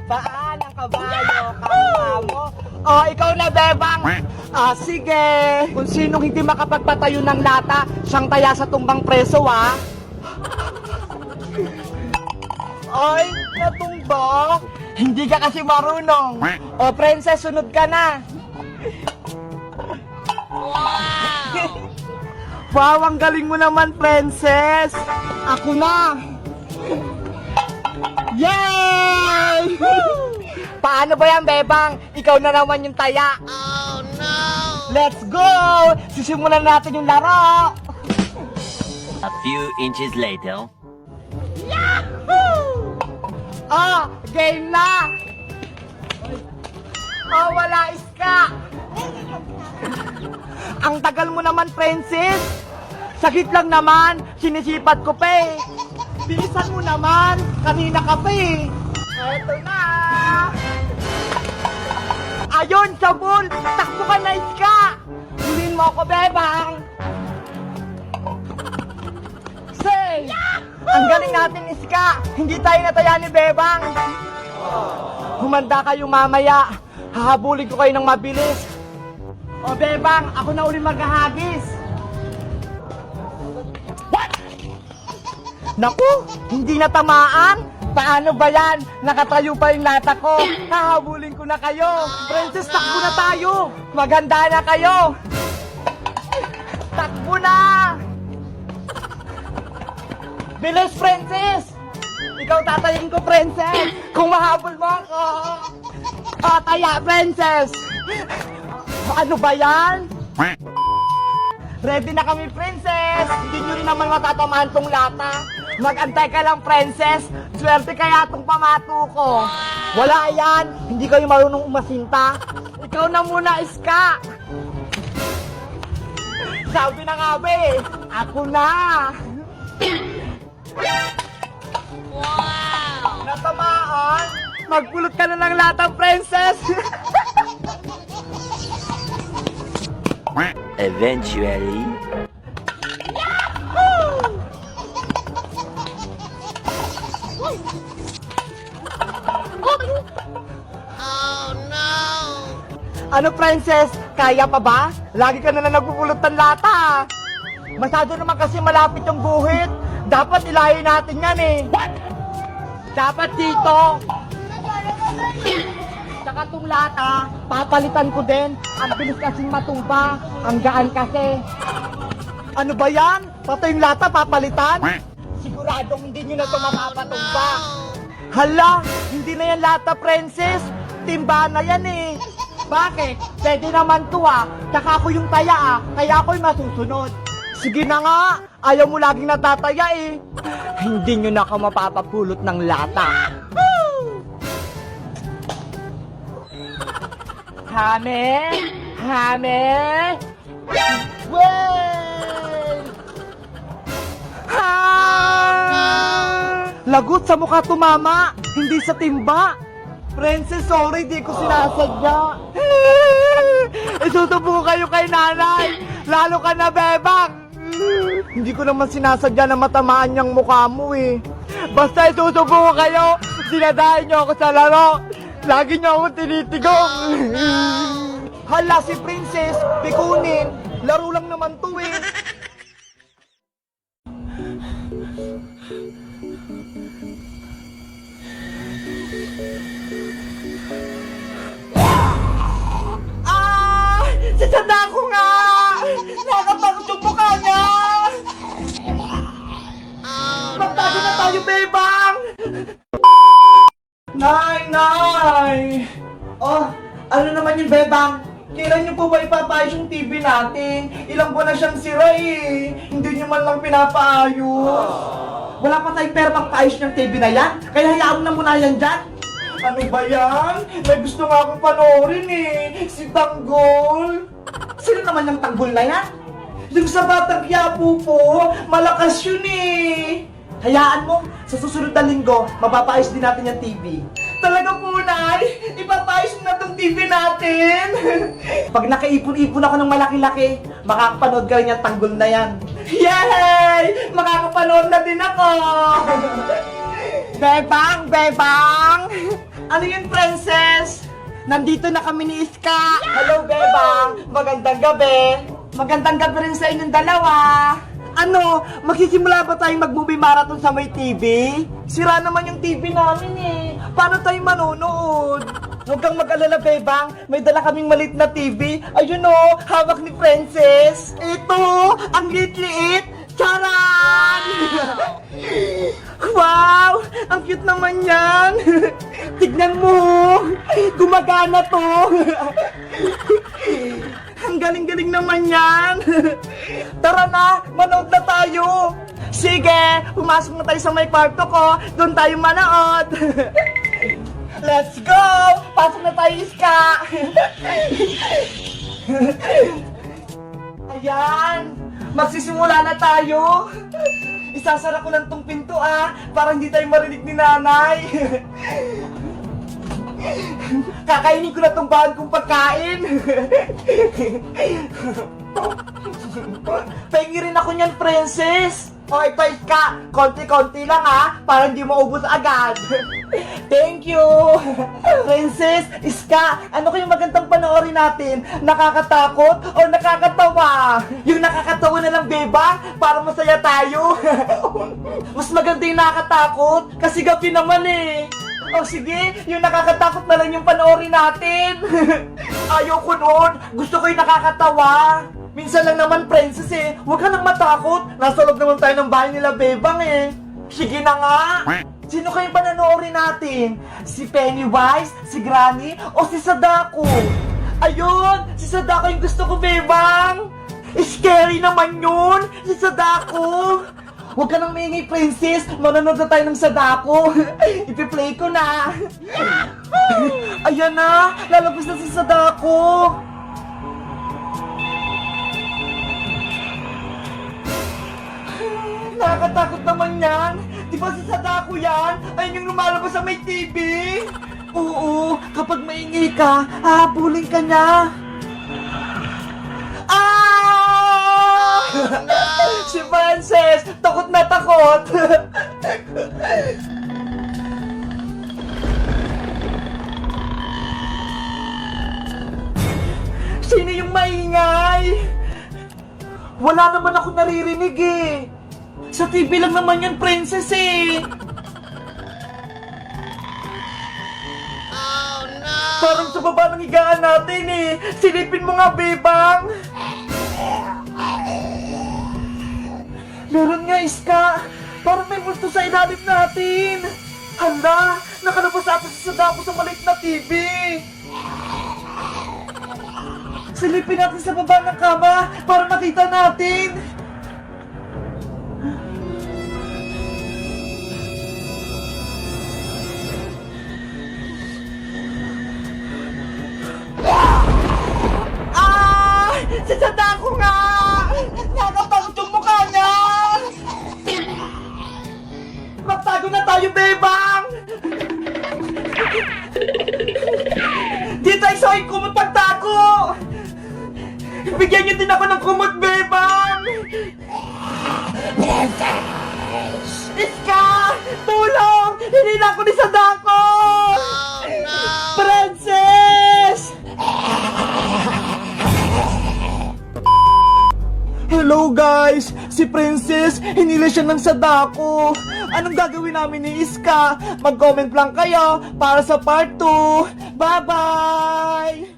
Paan ang kabayo, kamo. Oh, ikaw na, Bebang. Sige. Kung sinong hindi makapagpatayo ng lata, siyang taya sa tumbang preso, Ay, natumba. Hindi ka kasi marunong. O, princess, sunod ka na. Wow, ang galing mo naman, princess. Ako na. Yay! Paano ba yan, Bebang? Ikaw na naman yung taya. Oh, no! Let's go! Sisimulan natin yung laro. A few inches later. Game na! Wala iska! Ang tagal mo naman, princess! Sakit lang naman, sinisipat ko pa eh! Bilisan mo naman, kanina ka pa eh! Eto na! Ayun, sabon! Takbo ka na, iska! Hulin mo ako, Bebang! Say! Ang galing natin, iska! Hindi tayo nataya ni Bebang! Humanda kayo mamaya. Hahabulin ko kayo ng mabilis. O, Bebang, ako na uli maghahagis. What? Naku, hindi na tamaan. Paano ba yan? Nakatayo pa yung lata ko. Hahabulin ko na kayo. Princess, takbo na tayo. Maganda na kayo. Takbo na. Bilis, princess. Ikaw tatayin ko, princess! Kung mahabol mo ako! Taya, princess! Ano ba yan? Ready na kami, princess! Hindi nyo rin naman matatamaan tong lata. Mag-antay ka lang, princess! Swerte kaya tong pamato ko! Wala yan! Hindi kayo marunong umasinta! Ikaw na muna, iska! Sabi na nga ba eh! Ako na! Wow! Natamaan? Magpulot ka na ng latang, princess! Eventually. Oh no! Ano, princess? Kaya pa ba? Lagi ka na lang nagpupulot ng lata. Masyado naman kasi malapit yung guhit. Dapat ilahin natin yan eh. What? Dapat dito. Tsaka tong lata, papalitan ko din. Ang bilis kasing matumba. Ang gaan kasi. Ano ba yan? Pati yung lata papalitan? Siguradong hindi nyo na ito mapapatumba. Hala, hindi na yan lata, princess. Timba na yan eh. Bakit? Pwede naman to Tsaka ako yung taya kaya ako'y masusunod. Sige na nga, ayaw mo laging natataya eh. Hindi nyo na ako mapapapulot ng lata. Hame! Hame! Wait! Ha! Lagot sa mukha tumama, hindi sa timba. Princess, sorry, di ko sinasadya. Isusubo kayo kay nanay. Lalo ka na, Bebang. Hindi ko naman sinasadya na matamaan niyang mukha mo eh. Basta isusubo kayo, dinadahin niyo ako sa laro. Lagi niyo ako tinitigong. Hala, si Princess, pikunin. Laro lang naman to eh. Sasada ko nga! Nakapagod yung mukha niya! Magtago na tayo, Bebang! Nay! Oh, ano naman yung Bebang? Kailan niyo po ba ipapaayos yung TV natin? Ilang buwan na siyang sira eh. Hindi niyo man lang pinapaayos. Wala pa tayong pera pang paayos ng TV na yan? Kaya hayaan mo na muna yan dyan. Ano ba yan? May gusto nga akong panoorin eh. Si Tanggol. Sino naman yung Tanggol na yan? Yung sa Batang Quiapo po, malakas yun eh. Hayaan mo, sa susunod na linggo, mapapaayos din natin yung TV. Talaga po, Nay? Ipapaayos na tong TV natin. Pag nakaipon-ipon ako ng malaki-laki, makakapanood ka rin yung Tanggol na yan. Yay! Makakapanood na din ako! Bebang! Ano yun, princess? Nandito na kami ni Iska. Hello, Bebang. Magandang gabi. Magandang gabi rin sa inyong dalawa. Ano, magsisimula ba tayong mag-movie marathon sa may TV? Sira naman yung TV namin eh. Paano tayo manonood? Huwag kang mag-alala, Bebang. May dala kaming malit na TV. Ayun o, hawak ni Princess. Ito, ang liit-liit. Charan! Wow! Ang cute naman yan! Tignan mo! Gumagana to! Ang galing-galing naman yan! Tara na! Manood na tayo! Sige! Pumasok na tayo sa may kwarto ko! Doon tayo manood! Let's go! Pasok na tayo, Iska! Ayan! Magsisimula na tayo! Isasara ko lang tong pinto para hindi tayo marinig ni nanay. Kakainin ko na tong bahan kong pagkain. Pahingi rin ako niyan, princess. O, ito, Iska. Konti-konti lang para hindi maubos agad. Thank you. Princess, Iska, ano kayong magandang panoorin natin? Nakakatakot o nakakatawa? Yung nakakatawa na lang, beba, para masaya tayo. Mas maganda yung nakakatakot, kasi gabi naman eh. O sige, yung nakakatakot na lang yung panoorin natin. Ayoko noon, gusto ko yung nakakatawa. Minsan lang naman, princess eh. Huwag ka nang matakot. Nasa loob naman tayo ng bahay nila, Bebang eh. Sige na nga. Sino kayong pananoorin natin? Si Pennywise, si Granny, o si Sadako? Ayun! Si Sadako yung gusto ko, Bebang! Scary naman yun! Si Sadako! Huwag ka nang maingay, princess! Manonood na tayo ng Sadako! Ipi-play ko na! Ayan na! Lalabas na si Sadako! Nakakatakot naman yan! Di ba si Sadako yan? Ayun yung lumalabas sa may TV! Oo, kapag maingay ka, hahabulin ka niya! Ah! Si Frances, takot na takot! Sino yung maingay? Wala naman ako naririnig eh! Sa TV lang naman yan, princess eh! Oh no! Parang sa baba ng higaan natin eh! Silipin mo nga, Bebang! Meron nga, Iska! Parang may multo sa ilalim natin! Hala! Nakalabas ata si Sadako sa maliit na TV! Silipin natin sa baba ng kama para makita natin! Si Sadako nga! Nakakatakot yung mukha niya! Magtago na tayo, Bebang! Di tayo sa aking kumot pagtago! Bigyan niyo din ako ng kumot, Bebang! Iska! Tulong! Hindi na ako ni Sadako! Oh no! Princess! Hello guys! Si Princess, hinila siya ng Sadako. Anong gagawin namin ni Iska? Mag-comment lang kayo para sa part 2. Bye-bye!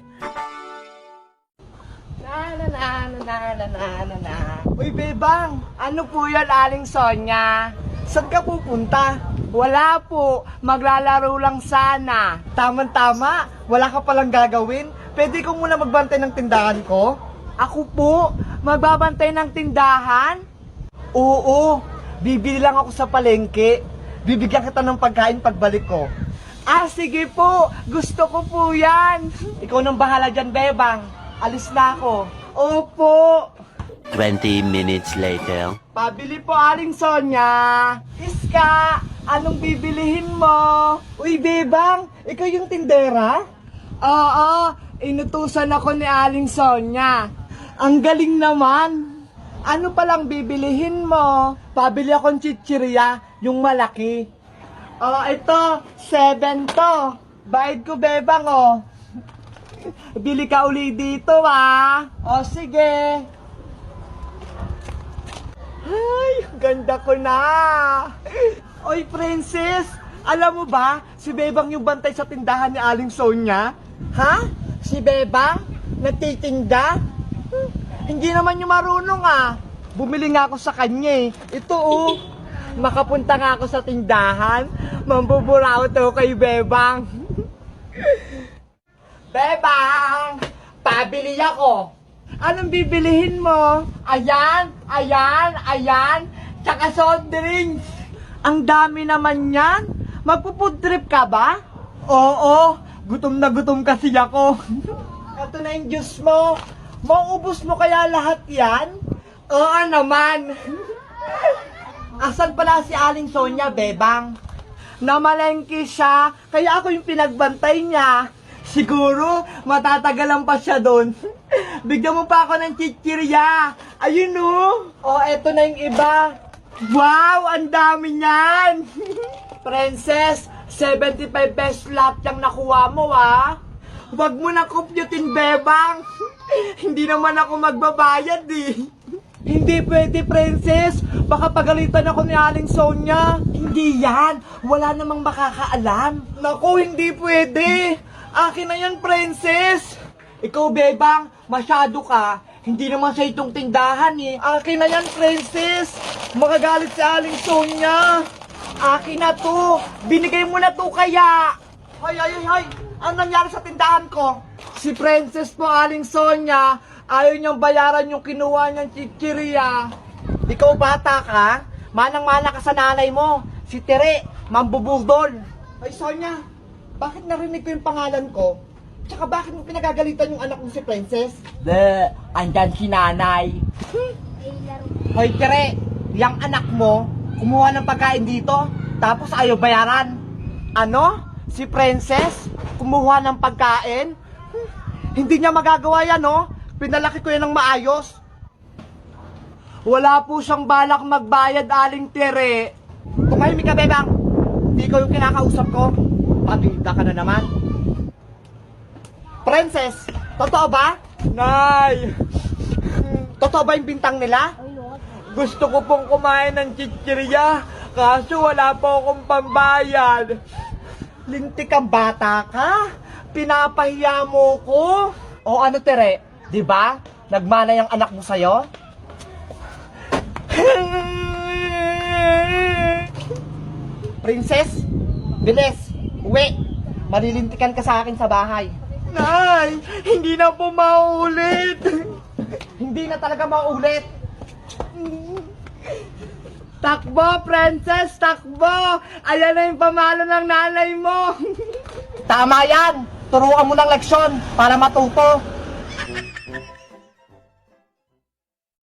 Uy, Bebang! Ano po yan, Aling Sonya? Saan ka pupunta? Wala po. Maglalaro lang sana. Tama-tama. Wala ka palang gagawin. Pwede ko muna magbantay ng tindahan ko? Ako po? Magbabantay ng tindahan? Oo. Bibili lang ako sa palengke. Bibigyan kita ng pagkain pagbalik ko. Ah, sige po. Gusto ko po yan. Ikaw nang bahala dyan, Bebang. Alis na ako. Opo. 20 minutes later. Pabili po, Aling Sonya. Iska, anong bibilihin mo? Uy, Bebang, ikaw yung tindera? Oo, inutusan ako ni Aling Sonya. Ang galing naman. Ano palang bibilihin mo? Pabili akong chichirya, yung malaki. Oh, ito, 7 to. Bayad ko, bebang, oh. Bili ka uli dito, ha? O, sige. Ay, ganda ko na. Oy, princess, alam mo ba, si Bebang yung bantay sa tindahan ni Aling Sonia? Ha? Si Bebang? Nagtitinda? Hindi naman yung marunong, ah. Bumili nga ako sa kanya, eh. Ito, oh. Makapunta nga ako sa tindahan. Mambuburaot ako kay Bebang. Bebang! Pabili ako! Anong bibilihin mo? Ayan, ayan, ayan! Tsaka soft drinks! Ang dami naman yan! Magpo-food trip ka ba? Oo! Gutom na gutom kasi ako! Ito na yung juice mo! Maubos mo kaya lahat yan? Oo naman! Asan pala si Aling Sonia, Bebang? Namalengke siya, kaya ako yung pinagbantay niya. Siguro, matatagalan pa siya doon. Bigyan mo pa ako ng chichirya. Ayun o. Oh, eto na yung iba. Wow, ang dami niyan. Princess, 75 pesos lahat yung nakuha mo, ha? Huwag mo na kupyutin, Bebang. Hindi naman ako magbabayad, eh. Hindi pwede, princess. Baka pagalitan ako ni Aling Sonia. Hindi yan. Wala namang makakaalam. Naku, hindi pwede. Akin na yan, princess. Ikaw, Bebang, masyado ka. Hindi naman sa itong tindahan, eh. Akin na yan, princess. Makagalit si Aling Sonia. Akin na to. Binigay mo na to kaya. Hoy. Ano nangyari sa tindahan ko? Si princess po, Aling Sonia, ayaw niyang bayaran yung kinuha niyang chichirya. Ikaw bata ka? Manang-mana ka sa nanay mo. Si Tere, mambubudol. Ay, Sonia, bakit narinig ko yung pangalan ko? Tsaka bakit mo pinagagalitan yung anak mo si Princess? Andyan si nanay. Hoy, Tere, yung anak mo, kumuha ng pagkain dito, tapos ayaw bayaran. Ano? Si Princess, kumuha ng pagkain? Hindi niya magagawa yan, no? Pinalaki ko yan ng maayos. Wala po siyang balak magbayad, Aling Tere. Tumahimik ka, Bebang. Hindi ko yung kinakausap ko. Pabida ka na naman. Princess, totoo ba? Nay! Totoo ba yung bintang nila? Gusto ko pong kumain ng chichirya, kaso wala po akong pambayad. Lintik kang bata ka? Pinapahiya mo ko? O ano, Tere? Diba? Nagmana yung anak mo sa'yo? Princess, bilis, uwi. Malilintikan ka sa akin sa bahay. Nay, hindi na po maulit. Hindi na talaga maulit. Takbo, Princess, takbo. Ayan na yung pamalo ng nanay mo. Tama yan. Turuan mo ng leksyon para matuto.